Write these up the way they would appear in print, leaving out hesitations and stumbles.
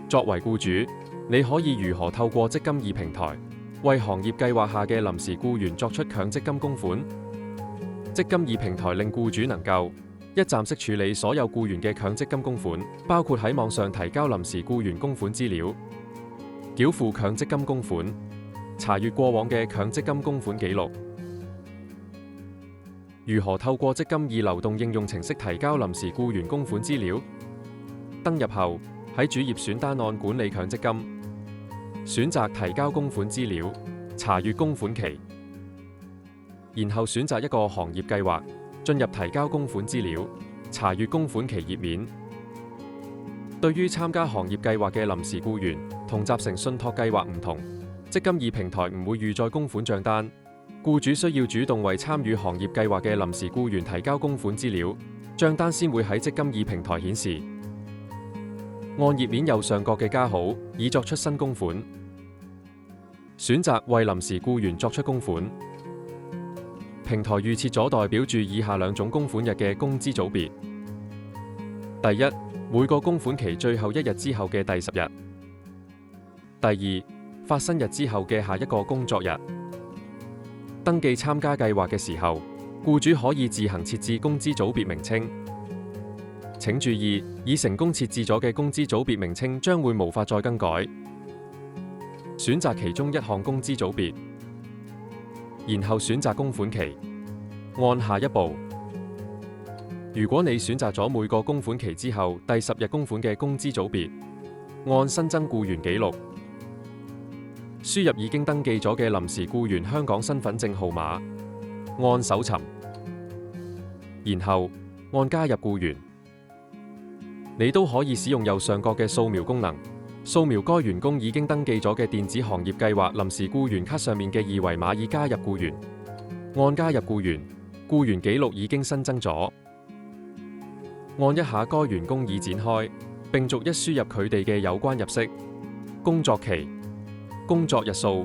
作為僱主，你可以如何透過積金易平台為行業計劃下嘅臨時僱員作出強積金供款？積金易平台令僱主能夠一站式處理所有僱員嘅強積金供款，包括喺網上提交臨時僱員供款資料、繳付強積金供款、查閱過往嘅強積金供款記錄。如何透過積金易流動應用程式提交臨時僱員供款資料？登入後，喺主頁選單案管理強積金，選擇提交供款資料，查閱供款期，然後選擇一個行業計劃，進入提交供款資料，查閱供款期頁面。對於參加行業計劃嘅臨時僱員同集成信託計劃唔同，積金易平台唔會預載供款帳單，僱主需要主動為參與行業計劃嘅臨時僱員提交供款資料，帳單先會喺積金易平台顯示。按頁面右上角嘅加號，已作出新供款，選擇為臨時僱員作出供款。平台預設咗代表住以下兩種供款日嘅工資組別：第一，每個供款期最後一日之後嘅第10日；第二，發生日之後嘅下一個工作日。登記參加計劃嘅時候，僱主可以自行設置工資組別名稱。請注意，已成功設置咗嘅工資組別名稱將會無法再更改。選擇其中一項工資組別，然後選擇供款期，按下一步。如果你選擇咗每個供款期之後第10日供款嘅工資組別，按新增僱員記錄，輸入已經登記咗嘅臨時僱員香港身份證號碼，按搜尋，然後按加入僱員。你都可以使用右上角嘅掃描功能，掃描該員工已經登記咗嘅電子行業計劃臨時僱員卡上面嘅二維碼，以加入僱員。按加入僱員，僱員記錄已經新增咗。按一下該員工已展開，並逐一輸入佢哋嘅有關入息、工作期、工作日數，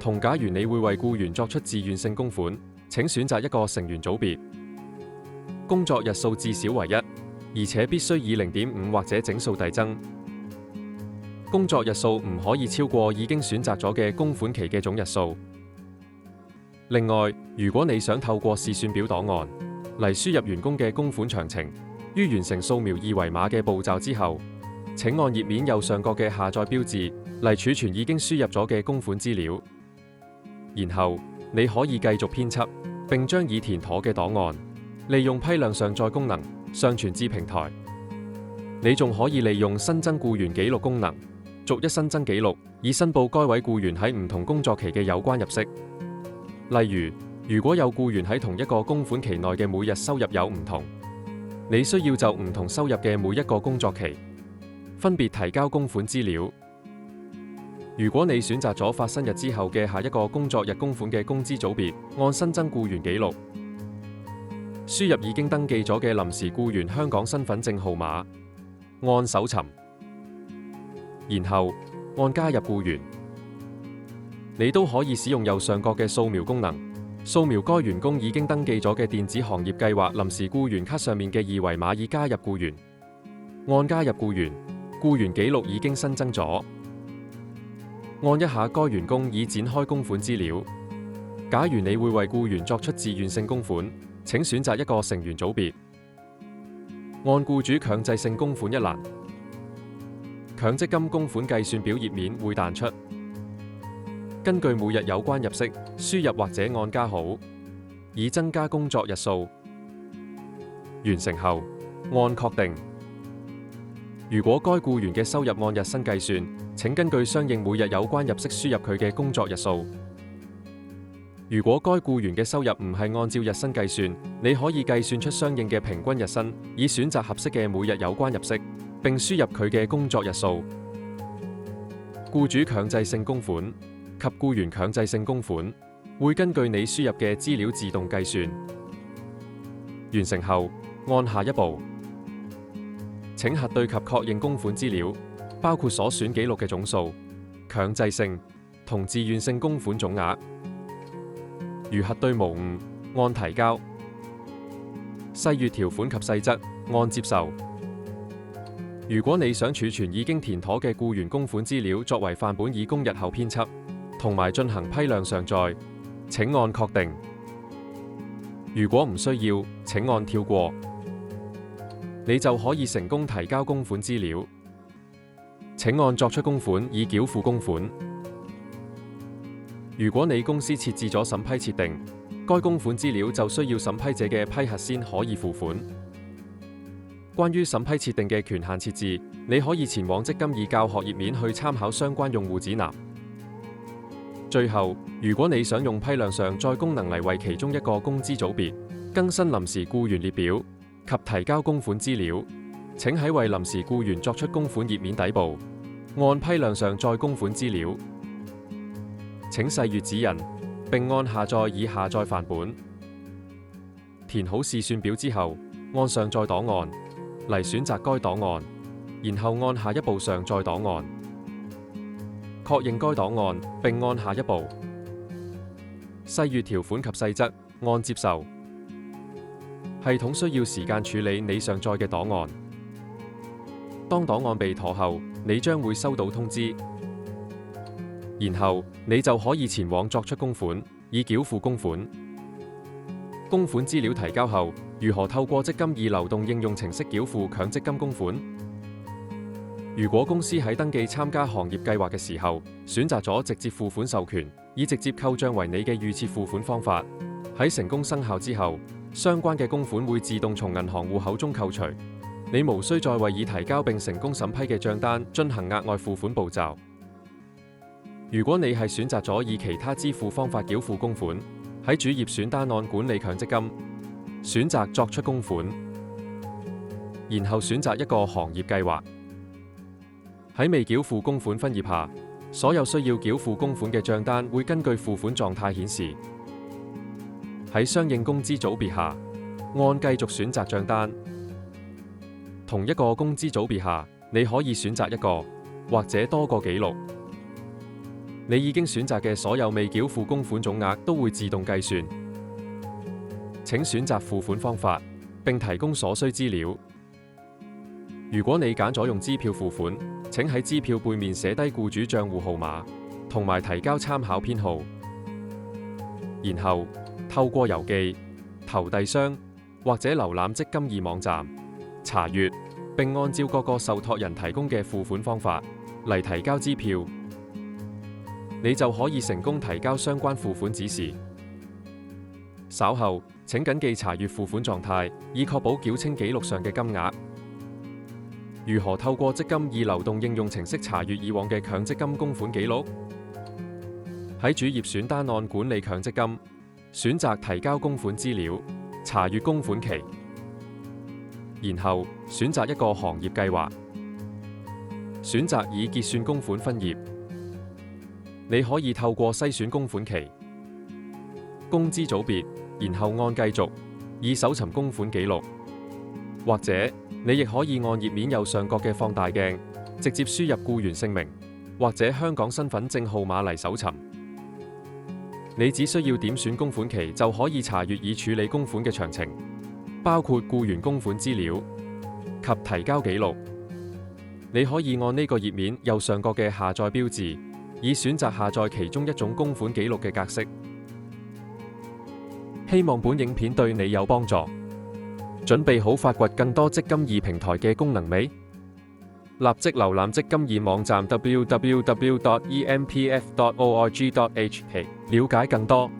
同假如你會為僱員作出自願性供款，請選擇一個成員組別。工作日數至少為1，而且必須以0.5或者整數遞增。工作日數唔可以超過已經選擇咗嘅供款期嘅總日數。另外，如果你想透過試算表檔案嚟輸入員工嘅供款詳情，於完成掃描二維碼嘅步驟之後，請按頁面右上角嘅下載標誌嚟儲存已經輸入咗嘅供款資料。然後你可以繼續編輯，並將已填妥嘅檔案利用批量上載功能上傳至平台。你仲可以利用新增僱員記錄功能，逐一新增記錄，以申報該位僱員喺唔同工作期嘅有關入息。例如，如果有僱員喺同一個供款期內嘅每日收入有唔同，你需要就唔同收入嘅每一個工作期分別提交供款資料。如果你選擇咗發生日之後嘅下一個工作日供款嘅工資組別，按新增僱員記錄，輸入已經登記咗嘅臨時僱員香港身份證號碼，按搜尋，然後按加入僱員。你都可以使用右上角嘅掃描功能，掃描該員工已經登記咗嘅電子行業計劃臨時僱員卡上面嘅二維碼，以加入僱員。按加入僱員，僱員記錄已經新增咗。按一下該員工已展開供款資料。假如你會為僱員作出自願性供款，請選擇一個成員組別。按僱主強制性供款一欄，強積金供款計算表頁面會彈出。根據每日有關入息，輸入或者按加號，以增加工作日數。完成後，按確定。如果該僱員嘅收入按日薪計算，請根據相應每日有關入息輸入佢嘅工作日數。如果該僱員嘅收入唔係按照日薪計算，你可以計算出相應嘅平均日薪，以選擇合適嘅每日有關入息，並輸入佢嘅工作日數。僱主強制性供款及僱員強制性供款會根據你輸入嘅資料自動計算。完成後，按下一步。請核對及確認供款資料，包括所選記錄嘅總數、強制性同自願性供款總額。如核對無誤，按提交。細閱條款及細則，按接受。如果你想儲存已經填妥嘅僱員供款資料作為範本以供日後編輯，同埋進行批量上載，請按確定。如果唔需要，請按跳過。你就可以成功提交供款資料。請按作出供款以繳付供款。如果你公司設置咗審批設定，該供款資料就需要審批者嘅批核先可以付款。關於審批設定嘅權限設置，你可以前往積金易教學頁面去參考相關用戶指南。最後，如果你想用批量上載功能嚟為其中一個工資組別更新臨時僱員列表及提交供款資料，請喺為臨時僱員作出供款頁面底部按批量上載供款資料，請細閱指引並按下載以下載範本。填好試算表之後，按上載檔案嚟選擇該檔案，然後按下一步上載檔案，確認該檔案並按下一步。細閱條款及細則，按接受。系統需要時間處理你上載嘅檔案。當檔案備妥後，你將會收到通知，然後你就可以前往作出供款，以繳付供款。供款資料提交後，如何透過積金易流動應用程式繳付強積金供款？如果公司喺登記參加行業計劃嘅時候，選擇咗直接付款授權，以直接扣賬為你嘅預設付款方法，喺成功生效之後，相關嘅供款會自動從銀行戶口中扣除，你無需再為已提交並成功審批嘅賬單進行額外付款步驟。如果你係選擇咗以其他支付方法繳付供款，喺主頁選單案管理強積金，選擇作出供款，然後選擇一個行業計劃。喺未繳付供款分頁下，所有需要繳付供款嘅賬單會根據付款狀態顯示。喺相應工資組別下，按繼續選擇賬單。同一個工資組別下，你可以選擇一個或者多個記錄。你已經選擇嘅所有未繳付供款總額都會自動計算。請選擇付款方法，並提供所需資料。如果你揀咗用支票付款，請喺支票背面寫低僱主帳戶號碼，同埋提交參考編號。然後透過郵寄、投遞箱或者瀏覽積金易網站查閱，並按照各個受託人提供嘅付款方法嚟提交支票，你就可以成功提交相關付款指示。稍後請謹記查閱付款狀態，以確保繳清記錄上嘅金額。如何透過積金易流動應用程式查閱以往嘅強積金供款記錄？喺主頁選單案管理強積金，選擇提交供款資料，查閱供款期，然後選擇一個行業計劃，選擇已結算供款分頁。你可以透過篩選供款期、工資組別，然後按繼續，以搜尋供款記錄，或者你亦可以按頁面右上角嘅放大鏡，直接輸入僱員姓名或者香港身份證號碼嚟搜尋。你只需要點選供款期就可以查閱已處理供款嘅詳情，包括僱員供款資料及提交記錄。你可以按呢個頁面右上角嘅下載標誌，以選擇下載其中一種供款記錄嘅格式。希望本影片對你有幫助。準備好發掘更多積金易平台嘅功能未？立即瀏覽積金易網站 www.empf.org.hk， 了解更多。